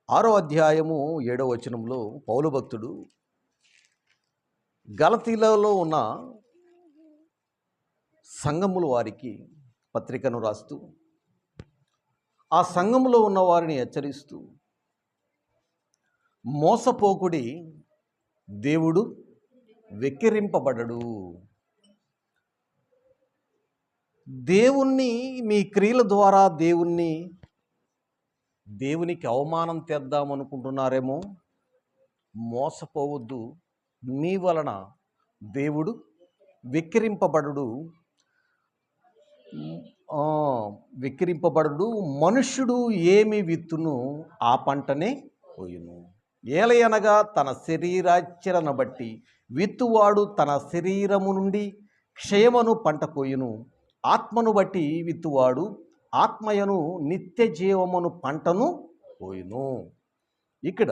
ఆరో అధ్యాయము 7వ వచనంలో పౌలు భక్తుడు గలతీలలో ఉన్న సంఘముల వారికి పత్రికను రాస్తూ ఆ సంఘములో ఉన్న వారిని హెచ్చరిస్తూ మోసపోకుడి, దేవుడు వెక్కిరింపబడడు. దేవుణ్ణి మీ క్రియల ద్వారా దేవునికి అవమానం తెద్దామనుకుంటున్నారేమో. మోసపోవద్దు. మీ వలన దేవుడు వెక్కిరింపబడడు. మనుష్యుడు ఏమి విత్తును ఆ పంటనే కోయును. ఏలయనగా తన శరీరాచరణ బట్టి విత్తువాడు తన శరీరము నుండి క్షయమను పంట కోయును. ఆత్మను బట్టి విత్తువాడు ఆత్మయను నిత్య జీవమును పంటను కోయును. ఇక్కడ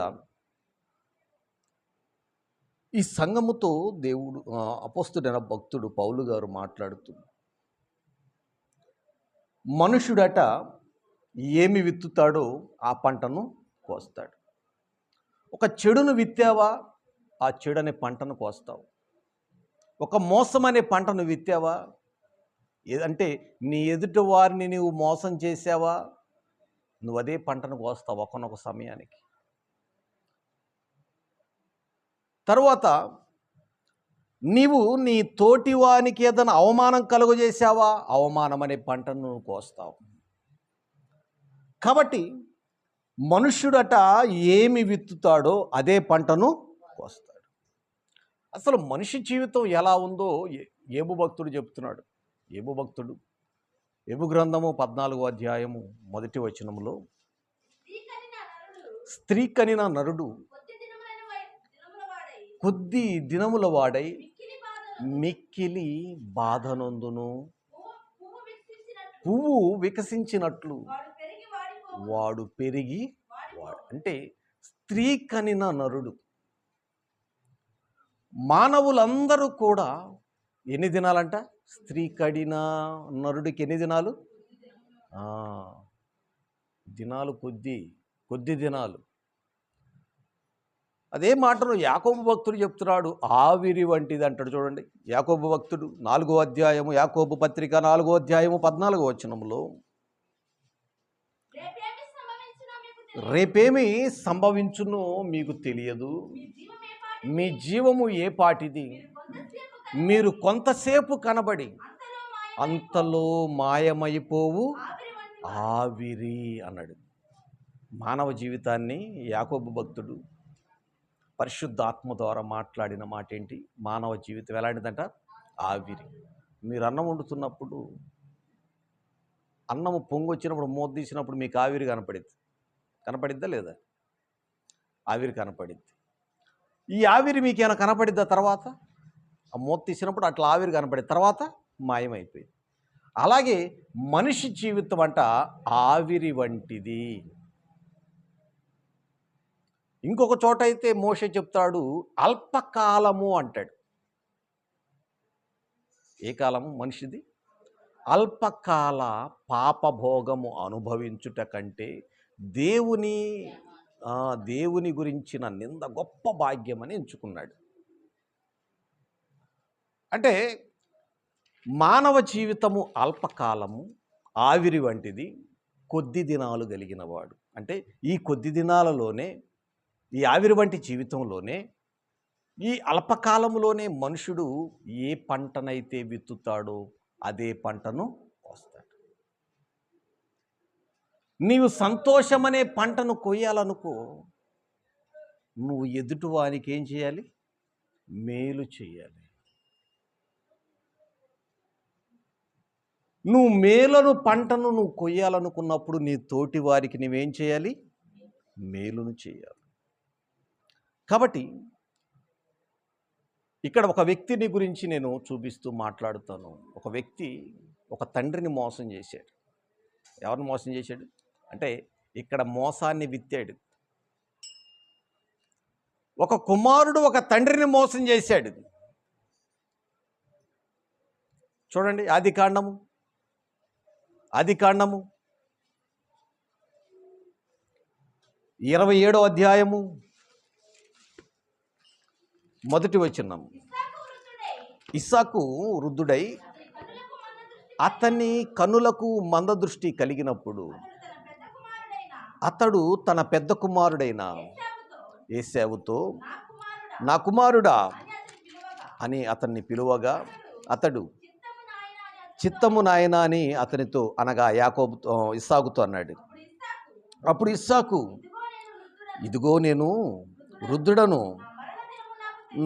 ఈ సంఘముతో దేవుడు అపోస్తుడైన భక్తుడు పౌలు గారు మాట్లాడుతూ, మనుషుడట ఏమి విత్తుతాడో ఆ పంటను కోస్తాడు. ఒక చెడును విత్తావా, ఆ చెడు అనే పంటను కోస్తావు. ఒక మోసం అనే పంటను విత్తావా, అంటే నీ ఎదుటి వారిని నీవు మోసం చేసావా, నువ్వు అదే పంటను కోస్తావు ఒకనొక సమయానికి. తర్వాత నీవు నీ తోటివానికి ఏదైనా అవమానం కలుగజేసావా, అవమానం అనే పంటను నువ్వు కోస్తావు. కాబట్టి మనుష్యుడట ఏమి విత్తుతాడో అదే పంటను కోస్తాడు. అసలు మనిషి జీవితం ఎలా ఉందో యోబు భక్తుడు చెప్తున్నాడు. యోబు గ్రంథము 14వ అధ్యాయము 1వ వచనములో, స్త్రీ కనిన నరుడు కొద్ది దినముల వాడై మిక్కిలి బాధనొందును. పువ్వు వికసించినట్లు వాడు పెరిగి అంటే స్త్రీ కనిన నరుడు. మానవులందరూ కూడా ఎన్ని దినాలంట? స్త్రీ కడిన నరుడికి ఎన్ని దినాలు? దినాలు కొద్ది దినాలు. అదే మాటను యాకోబు భక్తుడు చెప్తున్నాడు. ఆవిరి వంటిది అంటాడు. చూడండి, యాకోబు భక్తుడు 4వ అధ్యాయము, యాకోబు పత్రిక 4వ అధ్యాయము 14వ వచనంలో, రేపేమి సంభవించునో మీకు తెలియదు, మీ జీవము ఏ పాటిది, మీరు కొంతసేపు కనబడి అంతలో మాయమైపోవు ఆవిరి అన్నాడు. మానవ జీవితాన్ని యాకోబు భక్తుడు పరిశుద్ధాత్మ ద్వారా మాట్లాడిన మాట ఏంటి? మానవ జీవితం ఎలాంటిదంట? ఆవిరి. మీరు అన్నం వండుతున్నప్పుడు, అన్నము పొంగొచ్చినప్పుడు, మూత తీసినప్పుడు మీకు ఆవిరి కనపడిద్దా లేదా? ఆవిరి కనపడిద్ది. ఈ ఆవిరి మీకేమైనా కనపడిద్దా? తర్వాత ఆ మూత తీసినప్పుడు అట్లా ఆవిరి కనపడిన తర్వాత మాయమైపోయింది. అలాగే మనిషి జీవితం అంట ఆవిరి వంటిది. ఇంకొక చోట అయితే మోషే చెప్తాడు, అల్పకాలము అంటాడు. ఏ కాలము మనిషిది? అల్పకాల పాపభోగము అనుభవించుట కంటే దేవుని గురించిన నింద గొప్ప భాగ్యమని ఎంచుకున్నాడు. అంటే మానవ జీవితము అల్పకాలము, ఆవిరి వంటిది, కొద్ది దినాలు కలిగిన వాడు. అంటే ఈ కొద్ది దినాలలోనే, ఈ ఆవిరి వంటి జీవితంలోనే, ఈ అల్పకాలంలోనే మనుషుడు ఏ పంటనైతే విత్తుతాడో అదే పంటను కోస్తాడు. నీవు సంతోషమనే పంటను కొయ్యాలనుకో, నువ్వు ఎదుటివానికి ఏం చేయాలి? మేలు చేయాలి. నువ్వు మేలను పంటను నువ్వు కొయ్యాలనుకున్నప్పుడు నీ తోటి వారికి నువ్వేం చేయాలి? మేలును చేయాలి. కాబట్టి ఇక్కడ ఒక వ్యక్తిని గురించి నేను చూపిస్తూ మాట్లాడుతాను. ఒక వ్యక్తి ఒక తండ్రిని మోసం చేశాడు. ఎవరిని మోసం చేశాడు అంటే ఇక్కడ మోసాన్ని విత్తాడు. ఒక కుమారుడు ఒక తండ్రిని మోసం చేశాడు. చూడండి, ఆదికాండము 27వ అధ్యాయము మొదటి వచనం. ఇస్సాకు వృద్ధుడై అతని కనులకు మందదృష్టి కలిగినప్పుడు అతడు తన పెద్ద కుమారుడైన ఏశావుతో, నా కుమారుడా అని అతన్ని పిలువగా అతడు చిత్తము నాయనా అని అతనితో అనగా ఇస్సాకుతో అన్నాడు. అప్పుడు ఇస్సాకు, ఇదిగో నేను వృద్ధుడను,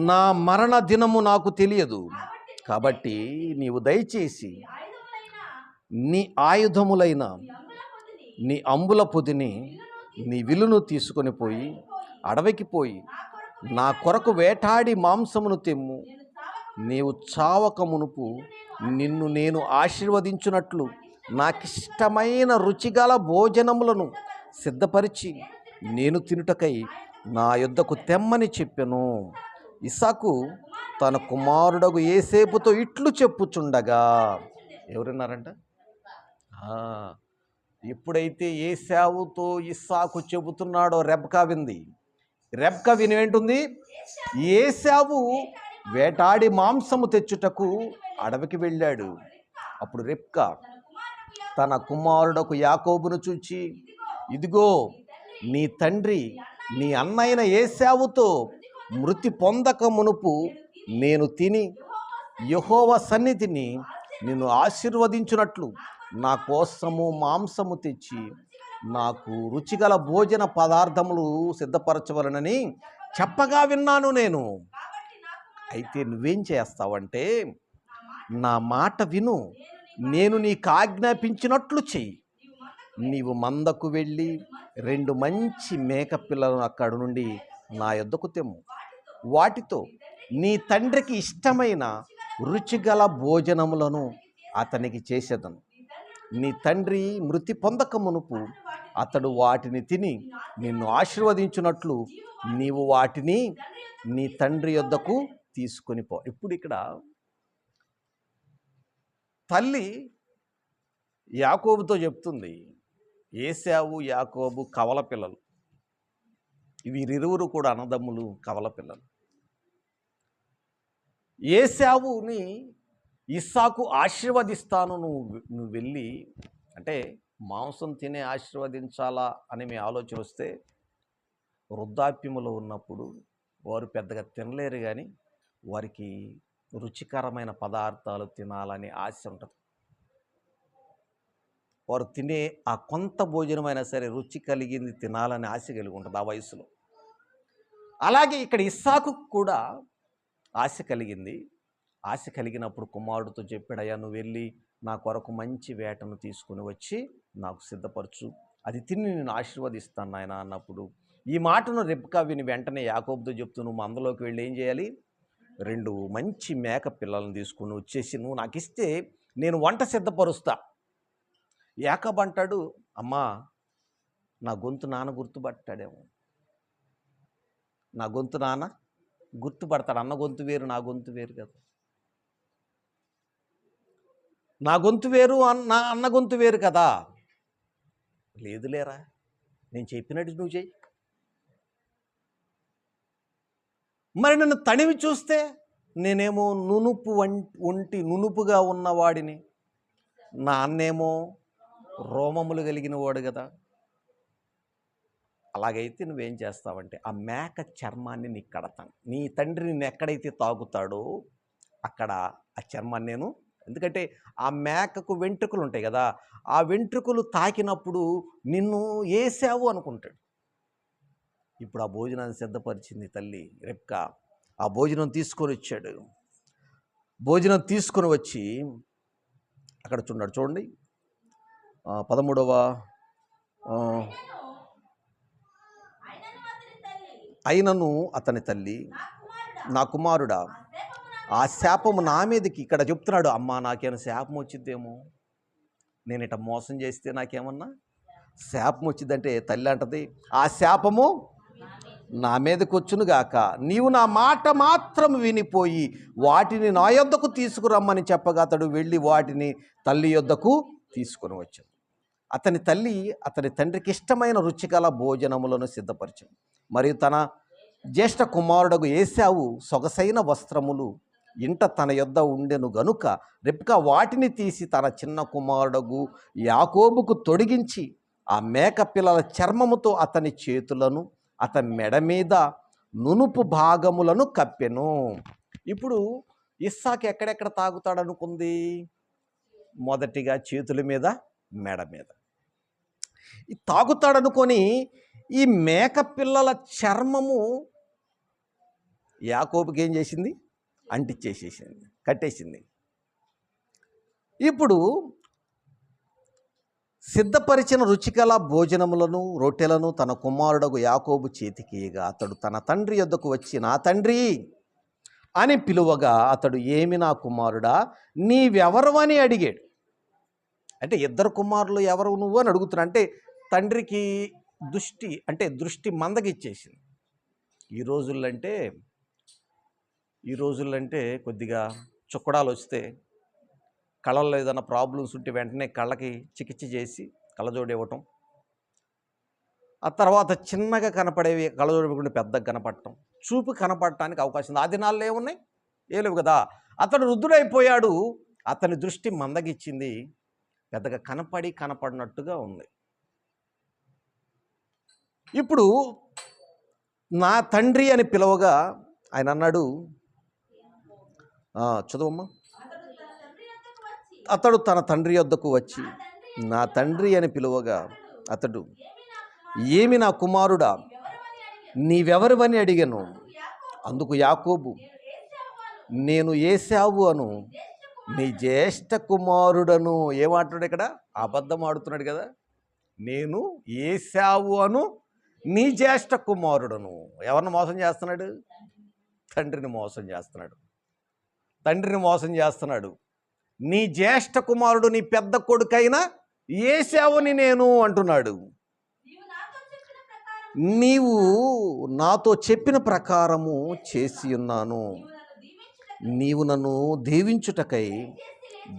నా మరణ దినము నాకు తెలియదు, కాబట్టి నీవు దయచేసి నీ ఆయుధములైన నీ అంబుల పొదిని నీ విల్లును తీసుకొని పోయి అడవికి పోయి నా కొరకు వేటాడి మాంసమును తెమ్ము. నీవు చావక మునుపు నిన్ను నేను ఆశీర్వదించున్నట్లు నాకిష్టమైన రుచిగల భోజనములను సిద్ధపరిచి నేను తినుటకై నా యొద్దకు తెమ్మని చెప్పెను. ఇస్సాకు తన కుమారుడగు యోసేపుతో ఇట్లు చెప్పుచుండగా, ఎవరున్నారంట? ఎప్పుడైతే ఏశావుతో ఇస్సాకు చెబుతున్నాడో రెబ్కా వింది. రెబ్కా వినేంటుంది, ఏశావు వేటాడి మాంసము తెచ్చుటకు అడవికి వెళ్ళాడు. అప్పుడు రెబ్కా తన కుమారుడకు యాకోబును చూచి, ఇదిగో నీ తండ్రి నీ అన్నైన ఏశావుతో మృతి పొందక మునుపు నేను తిని యెహోవా సన్నిధిని నిన్ను ఆశీర్వదించున్నట్లు నా కోసము మాంసము తెచ్చి నాకు రుచిగల భోజన పదార్థములు సిద్ధపరచవలనని చెప్పగా విన్నాను నేను. అయితే నువ్వేం చేస్తావంటే నా మాట విను, నేను నీకు ఆజ్ఞాపించినట్లు చెయ్యి. నీవు మందకు వెళ్ళి 2 మంచి మేక పిల్లలను అక్కడి నుండి నా యొద్దకు తెమ్ము. వాటితో నీ తండ్రికి ఇష్టమైన రుచిగల భోజనములను అతనికి చేసేదను. నీ తండ్రి మృతి పొందక మునుపు అతడు వాటిని తిని నిన్ను ఆశీర్వదించున్నట్లు నీవు వాటిని నీ తండ్రి యొద్దకు తీసుకొని పో. ఇప్పుడు ఇక్కడ తల్లి యాకోబుతో చెప్తుంది, ఏశావు యాకోబు కవల పిల్లలు, వీరిరువురు కూడా అన్నదమ్ములు, కవల పిల్లలు. ఏశావుని ఇస్సాకు ఆశీర్వదిస్తాను, నువ్వు వెళ్ళి, అంటే మాంసం తినే ఆశీర్వదించాలా అని మీ ఆలోచన వస్తే, వృద్ధాప్యములో ఉన్నప్పుడు వారు పెద్దగా తినలేరు, కానీ వారికి రుచికరమైన పదార్థాలు తినాలని ఆశ ఉంటుంది. వారు తినే ఆ కొంత భోజనమైనా సరే రుచి కలిగింది తినాలని ఆశ కలిగి ఉంటుంది ఆ వయసులో. అలాగే ఇక్కడ ఇస్సాకు కూడా ఆశ కలిగింది. ఆశ కలిగినప్పుడు కుమారుడితో చెప్పాడు, అయ్యా నువ్వు వెళ్ళి నా కొరకు మంచి వేటను తీసుకుని వచ్చి నాకు సిద్ధపరచు, అది తిని నేను ఆశీర్వదిస్తాను నాయన అన్నప్పుడు ఈ మాటను రెబ్కా విని వెంటనే యాకోబుతో చెప్తూ, నువ్వు అందులోకి వెళ్ళి ఏం చేయాలి, 2 మంచి మేక పిల్లలను తీసుకుని వచ్చేసి నువ్వు నాకు ఇస్తే నేను వంట సిద్ధపరుస్తా. యాకోబు అంటాడు, అమ్మా నా గొంతు నాన్న గుర్తుపట్టాడేమో, నా గొంతు నాన్న గుర్తుపడతాడు, అన్న గొంతు వేరు నా గొంతు వేరు కదా, నా గొంతు వేరు అన్న గొంతు వేరు కదా. లేదులేరా, నేను చెప్పినట్టు నువ్వు చెయ్యి. మరి నన్ను తనివి చూస్తే నేనేమో నునుపుగా ఉన్నవాడిని, నా అన్నేమో రోమములు కలిగిన వాడు కదా. అలాగైతే నువ్వేం చేస్తావంటే ఆ మేక చర్మాన్ని నీకు కడతాను, నీ తండ్రి నిన్ను ఎక్కడైతే తాగుతాడో అక్కడ ఆ చర్మాన్ని నేను, ఎందుకంటే ఆ మేకకు వెంట్రుకలు ఉంటాయి కదా, ఆ వెంట్రుకలు తాకినప్పుడు నిన్ను ఏశావు అనుకుంటాడు. ఇప్పుడు ఆ భోజనాన్ని సిద్ధపరిచింది తల్లి రెబ్కా. ఆ భోజనం తీసుకొని వచ్చాడు. భోజనం తీసుకొని వచ్చి అక్కడ చూడండి 13వ, అయినను అతని తల్లి, నా కుమారుడా ఆ శాపము నా మీదకి, ఇక్కడ చెప్తున్నాడు, అమ్మా నాకేమైనా శాపం వచ్చిద్దేమో, నేను ఇట మోసం చేస్తే నాకేమన్నా శాపం వచ్చిందంటే తల్లి అంటది, ఆ శాపము నా మీదకి వచ్చునుగాక, నీవు నా మాట మాత్రం వినిపోయి వాటిని నా యొద్దకు తీసుకురమ్మని చెప్పగా అతడు వెళ్ళి వాటిని తల్లి యొద్దకు తీసుకొని వచ్చాడు. అతని తల్లి అతని తండ్రికి ఇష్టమైన రుచిగల భోజనములను సిద్ధపరిచెను. మరియు తన జ్యేష్ఠ కుమారుడగు ఏశావు సొగసైన వస్త్రములు ఇంట తన యొద్ద ఉండెను గనుక రెబ్కా వాటిని తీసి తన చిన్న కుమారుడగు యాకోబుకు తొడిగించి ఆ మేక పిల్లల చర్మముతో అతని చేతులను అతని మెడ మీద నునుపు భాగములను కప్పెను. ఇప్పుడు ఇస్సాకు ఎక్కడెక్కడ తాగుతాడనుకుంది? మొదటిగా చేతుల మీద, మెడ మీద. ఈ తాగుతాడనుకొని ఈ మేక పిల్లల చర్మము యాకోబుకి ఏం చేసింది? అంటించేసేసింది, కట్టేసింది. ఇప్పుడు సిద్ధపరిచిన రుచికల భోజనములను రొట్టెలను తన కుమారుడగు యాకోబు చేతికి ఇయ్యగా అతడు తన తండ్రి యొద్దకు వచ్చి, నా తండ్రి అని పిలువగా అతడు, ఏమి నా కుమారుడా, నీవెవరవని అడిగాడు. అంటే ఇద్దరు కుమారులు ఎవరు నువ్వు అని అడుగుతున్నా. అంటే తండ్రికి దృష్టి మందగిచ్చేసింది. ఈ రోజులంటే కొద్దిగా చుక్కడాలు వస్తే, కళ్ళల్లో ఏదైనా ప్రాబ్లమ్స్ ఉంటే వెంటనే కళ్ళకి చికిత్స చేసి కళ్ళజోడు ఇవ్వటం, ఆ తర్వాత చిన్నగా కనపడేవి కళ్ళజోడు ఇవ్వకుండా పెద్దగా కనపడటం, చూపు కనపడటానికి అవకాశం ఉంది. ఆ దినాల్లో ఏమున్నాయి? ఏ లేవు కదా. అతడు వృద్ధుడైపోయాడు, అతని దృష్టి మందగిచ్చింది, పెద్దగా కనపడినట్టుగా ఉంది. ఇప్పుడు నా తండ్రి అని పిలవగా ఆయన అన్నాడు, చదువమ్మా. అతడు తన తండ్రి యొద్దకు వచ్చి నా తండ్రి అని పిలువగా అతడు, ఏమి నా కుమారుడా, నీవెవరివని అడిగాను. అందుకు యాకోబు, నేను ఏశావు అను నీ జ్యేష్ఠ కుమారుడను. ఏమాడుతున్నాడు ఇక్కడ? అబద్ధం ఆడుతున్నాడు కదా. నేను ఏశావు అను నీ జ్యేష్ఠ కుమారుడను. ఎవరిని మోసం చేస్తున్నాడు? తండ్రిని మోసం చేస్తున్నాడు. నీ జ్యేష్ఠ కుమారుడు, నీ పెద్ద కొడుకైన ఏశావుని నేను అంటున్నాడు. నీవు నాతో చెప్పిన ప్రకారము చేసి ఉన్నాను. నీవు నన్ను దీవించుటకై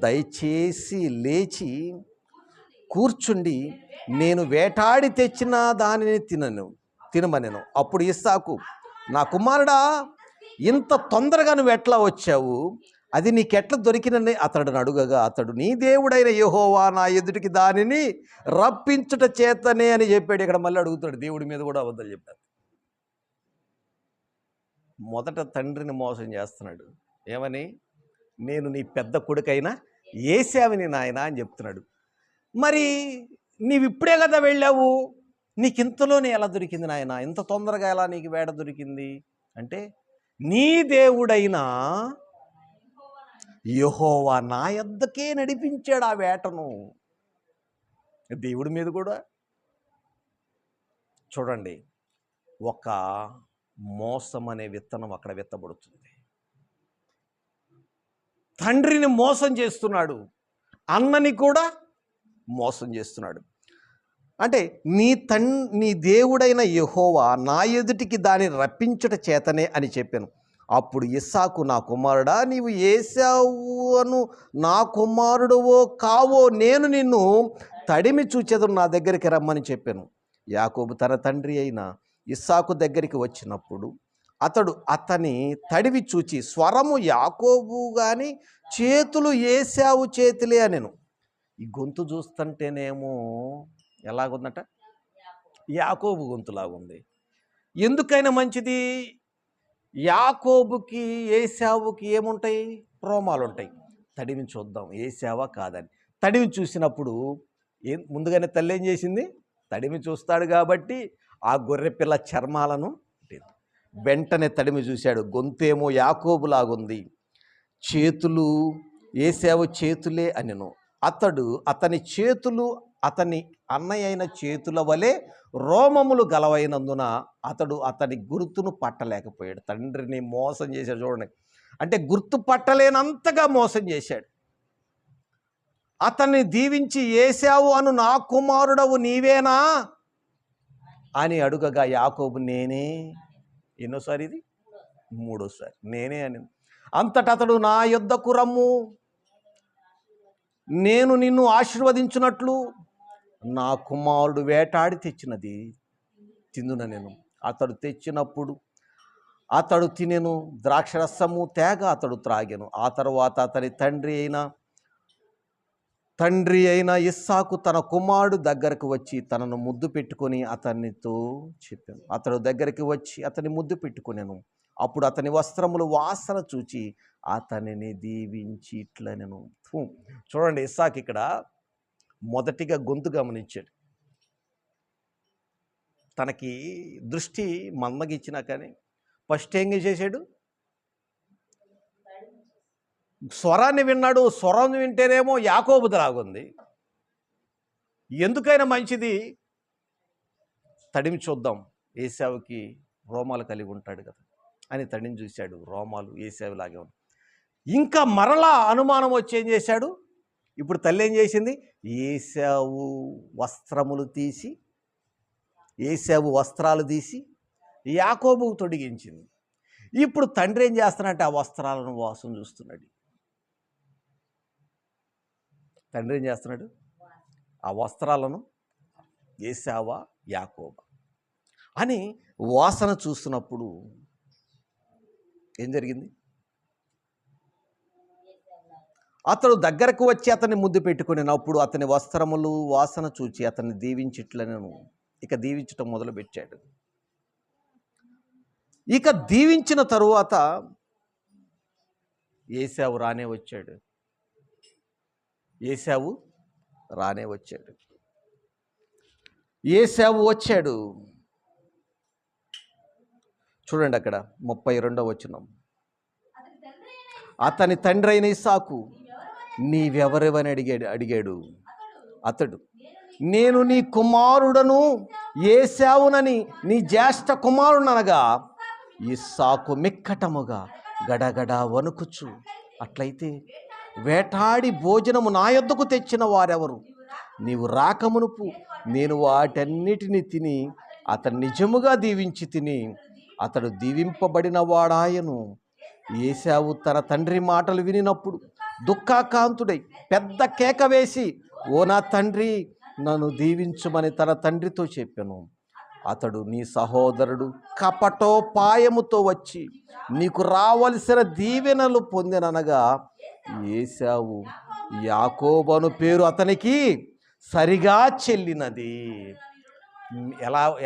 దయచేసి లేచి కూర్చుండి నేను వేటాడి తెచ్చిన దానిని తినమనెను. అప్పుడు ఇస్సాకు, నా కుమారుడా, ఇంత తొందరగా నువ్వు ఎట్లా వచ్చావు? అది నీకెట్లా దొరికినని అతడు అడుగగా అతడు, నీ దేవుడైన యెహోవా నా ఎదుటికి దానిని రప్పించుట చేతనే అని చెప్పాడు. ఇక్కడ మళ్ళీ అడుగుతాడు, దేవుడి మీద కూడా అబద్ధాలు చెప్పాడు. మొదట తండ్రిని మోసం చేస్తున్నాడు. ఏమని? నేను నీ పెద్ద కొడుకైన ఏశావుని నాయన అని చెప్తున్నాడు. మరి నీవు ఇప్పుడే కదా వెళ్ళావు, నీకు ఇంతలోనే ఎలా దొరికింది నాయన? ఇంత తొందరగా ఎలా నీకు వేట దొరికింది అంటే, నీ దేవుడైన యెహోవా నా యొద్దకే నడిపించాడు ఆ వేటను. దేవుడి మీద కూడా చూడండి, ఒక మోసం అనే విత్తనం అక్కడ విత్తబడుతుంది. తండ్రిని మోసం చేస్తున్నాడు, అన్నని కూడా మోసం చేస్తున్నాడు. అంటే నీ దేవుడైన యెహోవా నా ఎదుటికి దానిని రప్పించుట చేతనే అని చెప్పాను. అప్పుడు ఇస్సాకు, నా కుమారుడా, నీవు ఏశావును నా కుమారుడువో కావో నేను నిన్ను తడిమి చూచెదను, నా దగ్గరికి రమ్మని చెప్పాను. యాకోబు తన తండ్రి అయిన ఇస్సాకు దగ్గరికి వచ్చినప్పుడు అతడు అతని తడివి చూచి, స్వరము యాకోబు గాని చేతులు ఏశావు చేతులే అనెను. ఈ గొంతు చూస్తుంటేనేమో ఎలాగుందట? యాకోబు గొంతులాగుంది. ఎందుకైనా మంచిది, యాకోబుకి ఏశావుకి ఏముంటాయి? రోమాలు ఉంటాయి. తడివి చూద్దాం ఏశావా కాదని. తడివి చూసినప్పుడు ముందుగానే తల్లి ఏం చేసింది? తడిమి చూస్తాడు కాబట్టి ఆ గొర్రె పిల్ల చర్మాలను వెంటనే తడిమి చూశాడు. గొంతేమో యాకోబులాగుంది, చేతులు ఏశావు చేతులే అనెను. అతని చేతులు అతని అన్నయ్య అయిన చేతుల వలె రోమములు గలవైనందున అతడు అతని గుర్తును పట్టలేకపోయాడు. తండ్రిని మోసం చేశాడు. చూడండి, అంటే గుర్తు పట్టలేనంతగా మోసం చేశాడు. అతన్ని దీవించి, ఏశావు అను నా కుమారుడవు నీవేనా అని అడుగగా యాకోబు, నేనే. ఎన్నోసారి ఇది? మూడోసారి నేనే అని. అంతటా అతడు, నా యొద్దకు రమ్ము, నేను నిన్ను ఆశీర్వదించున్నట్లు నా కుమారుడు వేటాడి తెచ్చినది తిందున నేను. అతడు తెచ్చినప్పుడు అతడు తినెను, ద్రాక్షరసము తేగ అతడు త్రాగెను. ఆ తరువాత అతని తండ్రి అయిన ఇస్సాకు తన కుమారుడు దగ్గరకు వచ్చి తనను ముద్దు పెట్టుకొని అతనితో చెప్పాను. అతడు దగ్గరికి వచ్చి అతని ముద్దు పెట్టుకొనెను. అప్పుడు అతని వస్త్రములు వాసన చూచి అతనిని దీవించి ఇట్లనెను. చూడండి, ఇస్సాకు ఇక్కడ మొదటిగా గొంతు గమనించాడు. తనకి దృష్టి మందగిచ్చినా కానీ ఫస్ట్ ఏం చేశాడు? స్వరాన్ని విన్నాడు. స్వరం వింటేనేమో యాకోబులాగుంది. ఎందుకైనా మంచిది తడిమి చూద్దాం, ఏశావుకి రోమాలు కలిగి ఉంటాడు కదా అని తడిని చూశాడు. రోమాలు ఏశావులాగే ఉన్నాయి. ఇంకా మరలా అనుమానం వచ్చి ఏం చేశాడు? ఇప్పుడు తల్లి ఏం చేసింది? ఏశావు వస్త్రాలు తీసి యాకోబుకు తొడిగించింది. ఇప్పుడు తండ్రి ఏం చేస్తున్నాడంటే ఆ వస్త్రాలను వాసన చూస్తున్నాడు. తండ్రి ఏం చేస్తున్నాడు? ఆ వస్త్రాలను ఏశావా యాకోబా అని వాసన చూస్తున్నప్పుడు ఏం జరిగింది? అతడు దగ్గరకు వచ్చి అతన్ని ముద్దు పెట్టుకునేటప్పుడు అతని వస్త్రములు వాసన చూచి అతన్ని దీవించిట్లను. ఇక దీవించటం మొదలుపెట్టాడు. ఇక దీవించిన తరువాత ఏశావు రానే వచ్చాడు. ఏశావు వచ్చాడు. చూడండి అక్కడ 32వ వచనం. అతని తండ్రి అయిన ఇస్సాకు నీవెవరివని అడిగాడు. అతడు నేను నీ కుమారుడను ఏశావునని నీ జ్యేష్ఠ కుమారుడనగా ఇస్సాకు మిక్కటముగా గడగడ వణుకుచు, అట్లయితే వేటాడి భోజనము నా యొద్దకు తెచ్చిన వారెవరు? నీవు రాకమునుపు నేను వాటన్నిటిని తిని అతను నిజముగా దీవించి తిని అతడు దీవింపబడిన వాడాయను. ఏశావు తన తండ్రి మాటలు వినినప్పుడు దుఃఖాకాంతుడై పెద్ద కేక వేసి, ఓ నా తండ్రి, నన్ను దీవించుమని తన తండ్రితో చెప్పాను. అతడు నీ సహోదరుడు కపటోపాయముతో వచ్చి నీకు రావలసిన దీవెనలు పొందిననగా ఏశావు యాకోబను పేరు అతనికి సరిగా చెల్లినది.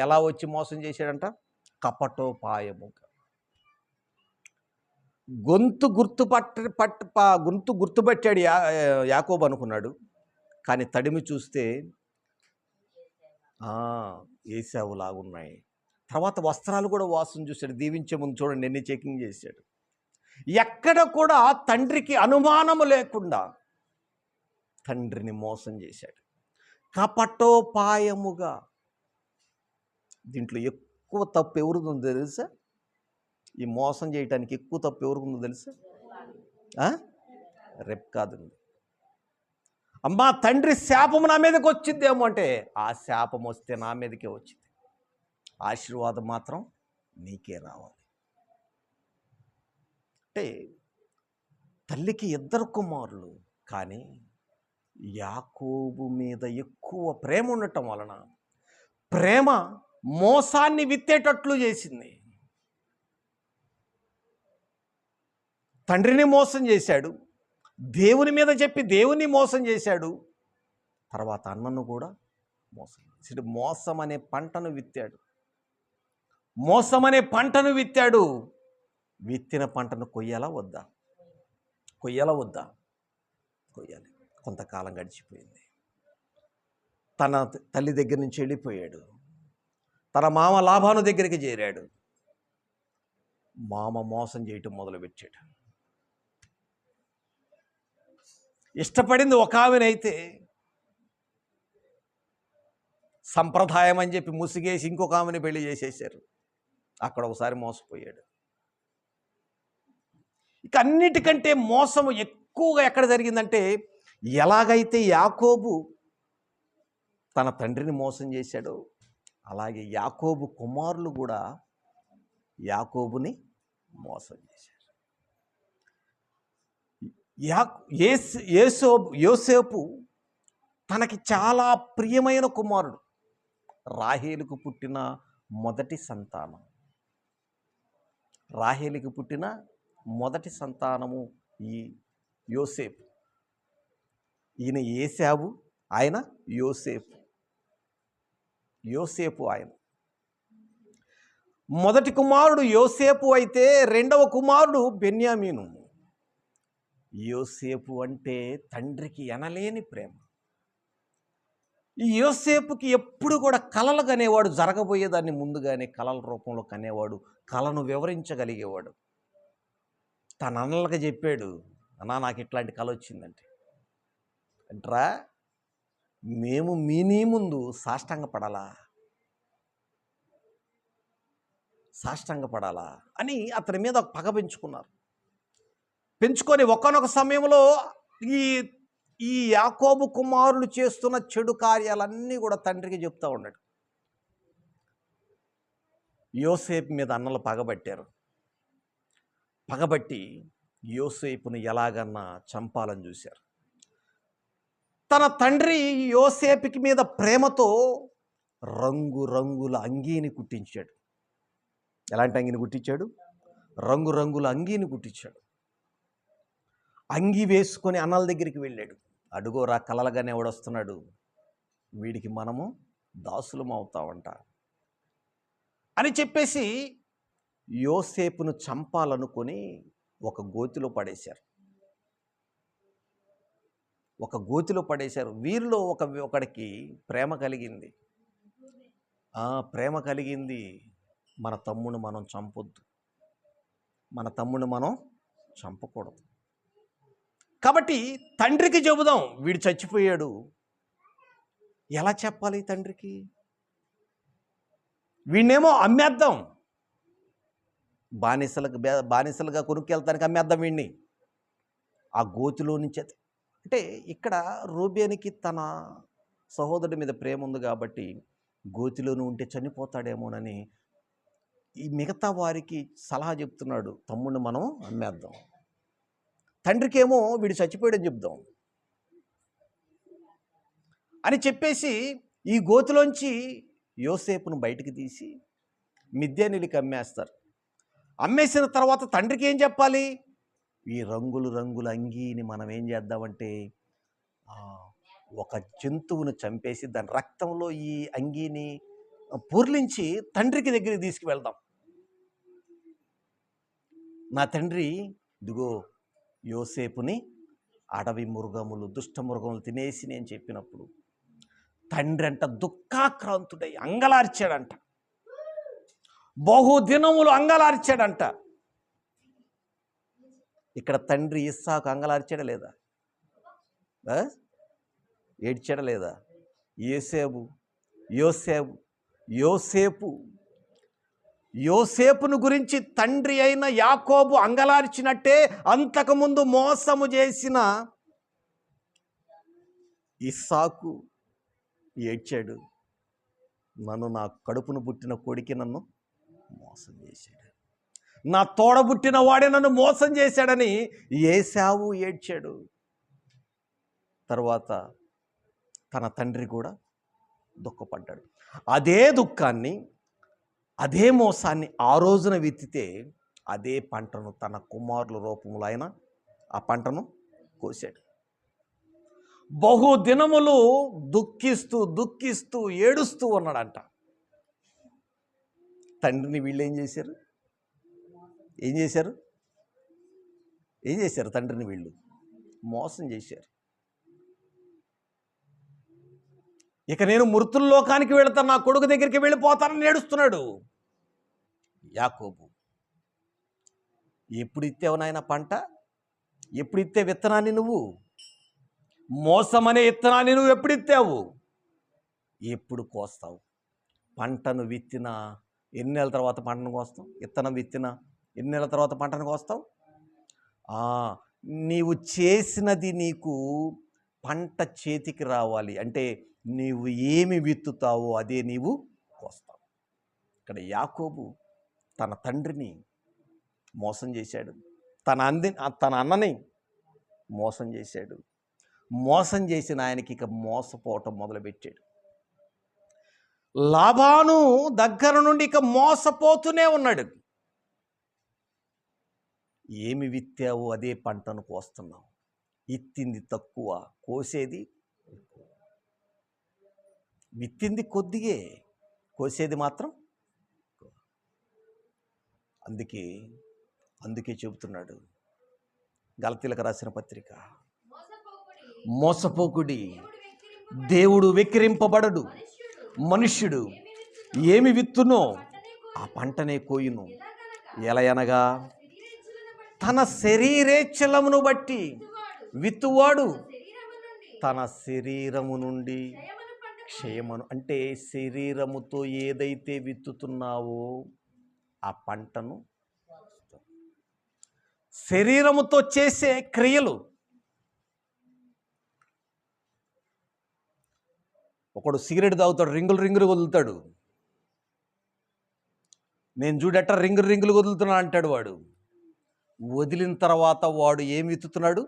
ఎలా వచ్చి మోసం చేశాడంట? కపటోపాయముగా. గొంతు గుర్తుపట్టాడు యాకోబు అనుకున్నాడు. కానీ తడిమి చూస్తే ఏశావు లాగున్నాయి. తర్వాత వస్త్రాలు కూడా వాసన చూశాడు. దీవించే ముందు చూడండి ఎన్ని చెకింగ్ చేశాడు. ఎక్కడ కూడా తండ్రికి అనుమానము లేకుండా తండ్రిని మోసం చేశాడు కపటోపాయముగా. దీంట్లో ఎక్కువ తప్పు ఎవరిదో తెలుసా? ఈ మోసం చేయటానికి ఎక్కువ తప్పు ఎవరికుందో తెలుసా? రెబ్కాది. అమ్మా, తండ్రి శాపము నా మీదకి వచ్చిందేమో అంటే, ఆ శాపం వస్తే నా మీదకే వచ్చింది, ఆశీర్వాదం మాత్రం నీకే రావాలి. అంటే తల్లికి 2 కుమారులు, కానీ యాకోబు మీద ఎక్కువ ప్రేమ ఉండటం వలన ప్రేమ మోసాన్ని విత్తేటట్లు చేసింది. తండ్రిని మోసం చేశాడు, దేవుని మీద చెప్పి దేవుని మోసం చేశాడు, తర్వాత అన్నను కూడా మోసం చేశాడు. మోసం అనే పంటను విత్తాడు. విత్తిన పంటను కొయ్యాలా వద్దా? కొయ్యాలి. కొంతకాలం గడిచిపోయింది. తన తల్లి దగ్గర నుంచి వెళ్ళిపోయాడు. తన మామ లాభాను దగ్గరికి చేరాడు. మామ మోసం చేయటం మొదలుపెట్టాడు. ఇష్టపడింది ఒక ఆమెనైతే సంప్రదాయం అని చెప్పి ముసిగేసి ఇంకొక ఆమెను పెళ్లి చేసేసారు. అక్కడ ఒకసారి మోసపోయాడు. ఇక అన్నిటికంటే మోసము ఎక్కువగా ఎక్కడ జరిగిందంటే, ఎలాగైతే యాకోబు తన తండ్రిని మోసం చేశాడో అలాగే యాకోబు కుమారులు కూడా యాకోబుని మోసం చేశారు. యోసేపు తనకి చాలా ప్రియమైన కుమారుడు, రాహేలుకు పుట్టిన మొదటి సంతానం. రాహేలుకి పుట్టిన మొదటి సంతానము ఈ యోసేపు. ఈయన ఏశావు, ఆయన యోసేపు. యోసేపు ఆయన మొదటి కుమారుడు యోసేపు అయితే రెండవ కుమారుడు బెన్యామీను. యోసేపు అంటే తండ్రికి ఎనలేని ప్రేమ. ఈ యోసేపుకి ఎప్పుడు కూడా కలలు కనేవాడు, జరగబోయేదాన్ని ముందుగానే కలల రూపంలో కనేవాడు, కలను వివరించగలిగేవాడు. తన అన్నలకు చెప్పాడు, అన్నా నాకు ఇట్లాంటి కల వచ్చిందంటే, అంటరా మేము మీ నీ ముందు సాష్టాంగపడాలా అని అతని మీద ఒక పగ పెంచుకున్నారు. పెంచుకొని ఒకానొక సమయంలో ఈ ఈ యాకోబు కుమారులు చేస్తున్న చెడు కార్యాలన్నీ కూడా తండ్రికి చెప్తూ ఉన్నాడు. యోసేపు మీద అన్నలు పగబట్టారు. పగబట్టి యోసేపును ఎలాగన్నా చంపాలని చూశారు. తన తండ్రి యోసేపుకి మీద ప్రేమతో రంగురంగుల అంగీని కుట్టించాడు. ఎలాంటి అంగీని కుట్టించాడు? రంగురంగుల అంగీని కుట్టించాడు. అంగీ వేసుకొని అన్నల దగ్గరికి వెళ్ళాడు. అడుగోరా కలలుగానే ఎవడొస్తున్నాడు, వీడికి మనము దాసులం అవుతామంట అని చెప్పేసి యోసేపును చంపాలనుకొని ఒక గోతిలో పడేశారు. వీరిలో ఒకడికి ప్రేమ కలిగింది. మన తమ్ముడిని మనం చంపొద్దు, మన తమ్ముడిని మనం చంపకూడదు. కాబట్టి తండ్రికి చెబుదాం, వీడు చచ్చిపోయాడు. ఎలా చెప్పాలి తండ్రికి? వీడినేమో అమ్మేద్దాం, బానిసలుగా కొనుక్కెళ్తానికి అమ్మేద్దాం వీడిని ఆ గోతిలో నుంచి. అంటే ఇక్కడ రూబేనికి తన సహోదరుడి మీద ప్రేమ ఉంది కాబట్టి గోతిలోనే ఉంటే చనిపోతాడేమోనని ఈ మిగతా వారికి సలహా చెప్తున్నాడు, తమ్ముడిని మనం అమ్మేద్దాం. తండ్రికేమో వీడు చచ్చిపోయాడని చెప్దాం అని చెప్పేసి ఈ గోతిలోంచి యోసేపును బయటికి తీసి మిద్యానీయులకి అమ్మేస్తారు. అమ్మేసిన తర్వాత తండ్రికి ఏం చెప్పాలి? ఈ రంగుల అంగీని మనం ఏం చేద్దామంటే ఒక జంతువును చంపేసి దాని రక్తంలో ఈ అంగీని పొర్లించి తండ్రికి దగ్గరికి తీసుకువెళ్దాం. నా తండ్రి ఇదిగో యోసేపుని అడవి మృగములు, దుష్ట మృగములు తినేసి నేను చెప్పినప్పుడు తండ్రి అంట దుఃఖాక్రాంతుడై అంగలార్చాడంట, బహుదినములు అంగలార్చాడంట. ఇక్కడ తండ్రి ఇస్సాకు అంగలార్చాడా లేదా? ఏడ్చాడా లేదా? యోసేపును గురించి తండ్రి అయిన యాకోబు అంగలార్చినట్టే అంతకుముందు మోసము చేసిన ఇస్సాకు ఏడ్చాడు. నా కడుపును పుట్టిన కొడుకు నన్ను మోసం చేశాడు, నా తోడబుట్టిన వాడే నన్ను మోసం చేశాడని ఏశావు ఏడ్చాడు. తర్వాత తన తండ్రి కూడా దుఃఖపడ్డాడు. అదే దుఃఖాన్ని, అదే మోసాన్ని ఆ రోజున విత్తితే అదే పంటను తన కుమారుల రూపంలో ఆయన ఆ పంటను కోసాడు. బహుదినములు దుఃఖిస్తూ ఏడుస్తూ ఉన్నాడంట. తండ్రిని వీళ్ళు ఏం చేశారు? తండ్రిని వీళ్ళు మోసం చేశారు. ఇక నేను మృతుల్లోకానికి వెళతాను, నా కొడుకు దగ్గరికి వెళ్ళిపోతానని ఏడుస్తున్నాడు యాకోబు. ఎప్పుడు ఇచ్చావు నాయన పంట? ఎప్పుడు ఇచ్చే విత్తనాన్ని నువ్వు? మోసమనే విత్తనాన్ని నువ్వు ఎప్పుడు ఇచ్చావు? ఎప్పుడు కోస్తావు? పంటను విత్తిన ఎన్ని నెలల తర్వాత పంటను కోస్తావు? విత్తనం విత్తిన ఎన్ని నెలల తర్వాత పంటను కోస్తావు? నీవు చేసినది నీకు పంట చేతికి రావాలి అంటే నీవు ఏమి విత్తుతావో అదే నీవు కోస్తావు. ఇక్కడ యాకోబు తన తండ్రిని మోసం చేశాడు, తన అన్నని మోసం చేశాడు, మోసం చేసిన ఆయనకి ఇక మోసపోవటం మొదలుపెట్టాడు. లాబాను దగ్గర నుండి ఇక మోసపోతూనే ఉన్నాడు. ఏమి విత్తావో అదే పంటను కోస్తున్నావు. ఇత్తింది తక్కువ, కోసేది ఎక్కువ. విత్తింది కొద్దిగే, కోసేది మాత్రం ఎక్కువ. అందుకే చెబుతున్నాడు గలతీలకు రాసిన పత్రిక, మోసపోకుడి, దేవుడు వెక్కిరింపబడడు. మనుష్యుడు ఏమి విత్తునో ఆ పంటనే కోయును. ఎలయనగా తన శరీరేచ్ఛలమును బట్టి విత్తువాడు తన శరీరము నుండి క్షయమను, అంటే శరీరముతో ఏదైతే విత్తుతున్నావో ఆ పంటను, శరీరముతో చేసే క్రియలు. ఒకడు సిగరెట్ తాగుతాడు, రింగులు వదులుతాడు. నేను చూడట రింగులు వదులుతున్నా అంటాడు. వాడు వదిలిన తర్వాత వాడు ఏమి విత్తుతున్నాడు?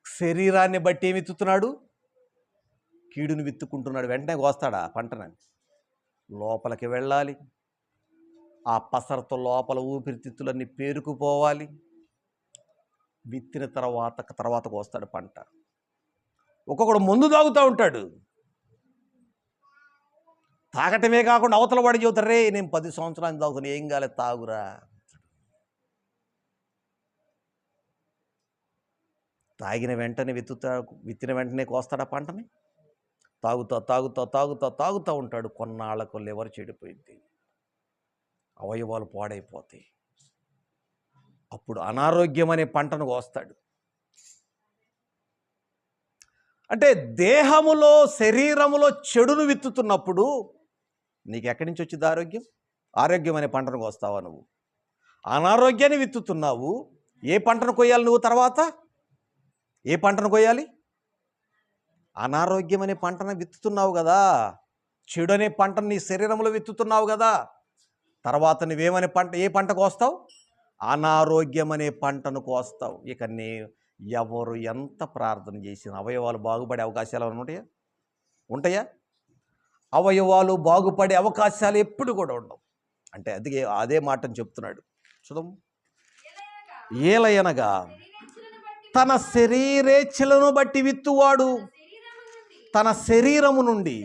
శరీరాన్ని బట్టి ఏమి విత్తుతున్నాడు? కీడుని విత్తుకుంటున్నాడు. వెంటనే కోస్తాడా పంటని? లోపలికి వెళ్ళాలి, ఆ పసరతో లోపల ఊపిరితిత్తులన్నీ పేరుకుపోవాలి. విత్తిన తర్వాత కోస్తాడు పంట. ఒక్కొక్కడు మందు తాగుతూ ఉంటాడు. తాగటమే కాకుండా అవతల వాడి చెబుతారు, రే నేను 10 సంవత్సరాలు తాగుతాను, ఏం కాలేదు తాగురా. తాగిన వెంటనే విత్తిన వెంటనే కోస్తాడా పంటని? తాగుతూ ఉంటాడు. కొన్నాళ్లకు లివర్ చెడిపోయింది, అవయవాలు పాడైపోతాయి. అప్పుడు అనారోగ్యం అనే పంటను కోస్తాడు. అంటే దేహములో, శరీరములో చెడును విత్తుతున్నప్పుడు నీకు ఎక్కడి నుంచి వచ్చింది ఆరోగ్యం? ఆరోగ్యం అనే పంటను కోస్తావా నువ్వు? అనారోగ్యాన్ని విత్తుతున్నావు. ఏ పంటను కొయ్యాలి నువ్వు? తర్వాత ఏ పంటను కొయ్యాలి? అనారోగ్యం అనే పంటను విత్తుతున్నావు కదా, చెడు అనే పంటను నీ శరీరంలో విత్తుతున్నావు కదా. తర్వాత నువ్వేమనే పంట, ఏ పంట కోస్తావు? అనారోగ్యం అనే పంటను కోస్తావు. ఇక ఎవరు ఎంత ప్రార్థన చేసిన అవయవాలు బాగుపడే అవకాశాలు ఉంటాయా? అవయవాలు బాగుపడే అవకాశాలు ఎప్పుడు కూడా ఉండవు. అంటే అదే మాటను చెప్తున్నాడు. చూద్దాం. ఏలయనగా తన శరీరేచ్ఛలను బట్టి విత్తువాడు తన శరీరము నుండి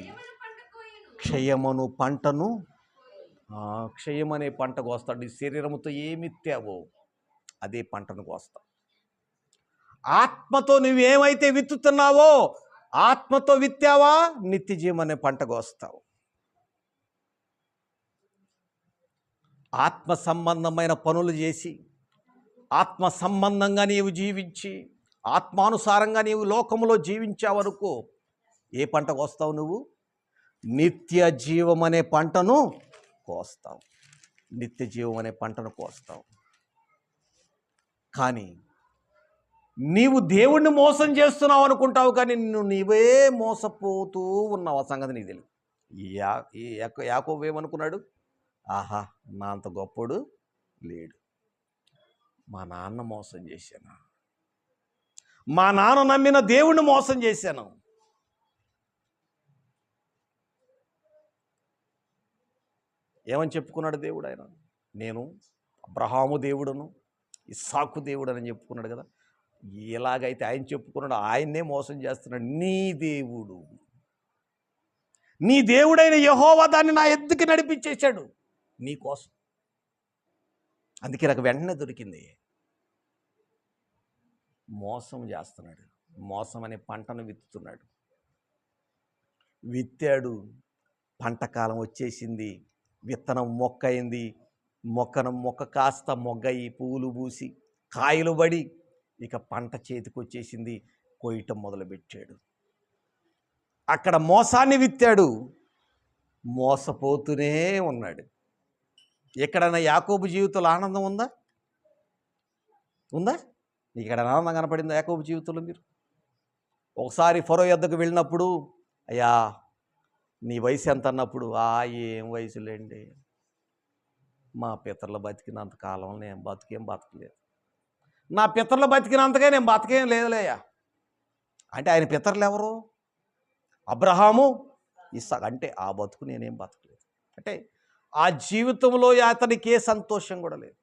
క్షయమను పంటను, క్షయమనే పంట కోస్తాడు. నీ శరీరముతో ఏమిత్తావో అదే పంటను కోస్తావు. ఆత్మతో నువ్వేమైతే విత్తుతున్నావో, ఆత్మతో విత్తావా, నిత్య జీవం అనే పంట కోస్తావు. ఆత్మ సంబంధమైన పనులు చేసి, ఆత్మ సంబంధంగా నీవు జీవించి, ఆత్మానుసారంగా నీవు లోకములో జీవించావనుకో, ఏ పంట కోస్తావు నువ్వు? నిత్య జీవం అనే పంటను కోస్తావు. నిత్య జీవం అనే పంటను కోస్తావు. కానీ నీవు దేవుణ్ణి మోసం చేస్తున్నావు అనుకుంటావు, కానీ నీవే మోసపోతూ ఉన్నావు. ఆ సంగతి నీకు తెలియదు. యాకోబు ఏమనుకున్నాడు? ఆహా, నా అంత గొప్పడు లేడు, మా నాన్న మోసం చేశాను, మా నాన్న నమ్మిన దేవుణ్ణి మోసం చేశాను. ఏమని చెప్పుకున్నాడు దేవుడు? ఆయన నేను అబ్రహాము దేవుడును, ఇస్సాకు దేవుడు అని చెప్పుకున్నాడు కదా. ఎలాగైతే ఆయన చెప్పుకున్నాడు, ఆయన్నే మోసం చేస్తున్నాడు. నీ దేవుడైన యెహోవా దాన్ని నా ఎద్దుకి నడిపించేశాడు నీ కోసం. అందుకే నాకు వెంటనే దొరికింది. మోసం చేస్తున్నాడు, మోసం అనే పంటను విత్తుతున్నాడు. విత్తాడు, పంట కాలం వచ్చేసింది, విత్తనం మొక్క అయింది, మొక్క కాస్త మొగ్గయి, పువ్వులు పూసి, కాయలు పడి, ఇక పంట చేతికి వచ్చేసింది. కోయటం మొదలుపెట్టాడు. అక్కడ మోసాన్ని విత్తాడు, మోసపోతూనే ఉన్నాడు. ఎక్కడైనా యాకోబు జీవితంలో ఆనందం ఉందా? నీకు ఇక్కడ ఆనందం కనపడిందా యాకోబు జీవితంలో? మీరు ఒకసారి ఫరో యొద్దకు వెళ్ళినప్పుడు, అయ్యా నీ వయసు ఎంత అన్నప్పుడు, ఏం వయసులేండి, మా పితరులు బతికినంత కాలం నేను బతకలేదు, నా పితరులు బతికినంతగా నేను బతకేం లేదులేయా అంటే ఆయన పితరులు ఎవరు? అబ్రహాము, ఇస్సాకు. అంటే ఆ బతుకు నేనేం బతకలేదు. అంటే ఆ జీవితంలో అతనికి ఏ సంతోషం కూడా లేదు.